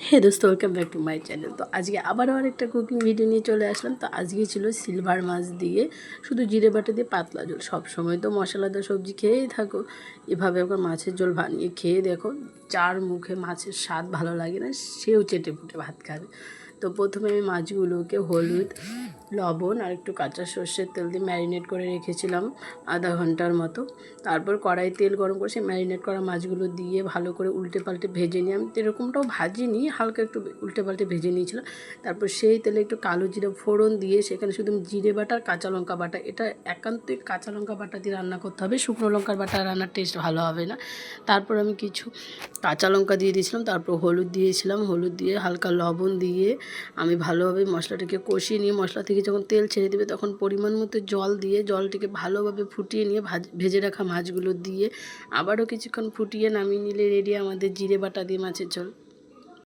হে দোস্ত, welcome back to my channel. তো আজকে আবারও আরেকটা কুকিং ভিডিও নিয়ে চলে আসলাম। তো আজকে ছিল সিলভার মাছ দিয়ে শুধু জিরে বাটা দিয়ে পাতলা ঝোল। সবসময় তো মশলাদার সবজি খেয়েই থাকো, এভাবে একবার মাছের ঝোল বানিয়ে খেয়ে দেখো, যার মুখে মাছের স্বাদ ভালো লাগে না সেও চেটে পুটে ভাত খাবে। তো প্রথমে আমি মাছগুলোকে হলুদ, লবণ আর একটু কাঁচা সর্ষের তেল দিয়ে ম্যারিনেট করে রেখেছিলাম আধা ঘন্টার মতো। তারপর কড়াই তেল গরম করে সেই ম্যারিনেট করা মাছগুলো দিয়ে ভালো করে উল্টে পাল্টে ভেজে নিই। আমি তো এরকমটাও ভাজিনি, হালকা একটু উল্টে পাল্টে ভেজে নিয়েছিলাম। তারপর সেই তেলে একটু কালো জিরে ফোড়ন দিয়ে সেখানে শুধু জিরে বাটা আর কাঁচা লঙ্কা বাটা, এটা একান্তই কাঁচা লঙ্কা বাটা দিয়ে রান্না করতে হবে, শুকনো লঙ্কার বাটা রান্নার টেস্ট ভালো হবে না। তারপর আমি কিছু কাঁচা লঙ্কা দিয়ে দিয়েছিলাম, তারপর হলুদ দিয়েছিলাম, হলুদ দিয়ে হালকা লবণ দিয়ে আমি ভালোভাবে মশলাটাকে কষিয়ে নিয়ে মশলা থেকে যখন তেল ছেড়ে দেবে তখন পরিমাণ মতো জল দিয়ে জলটিকে ভালোভাবে ফুটিয়ে নিয়ে ভেজে রাখা মাছগুলো দিয়ে আবারও কিছুক্ষণ ফুটিয়ে নামিয়ে নিলে রেডি আমাদের জিরে বাটা দিয়ে মাছের ঝোল।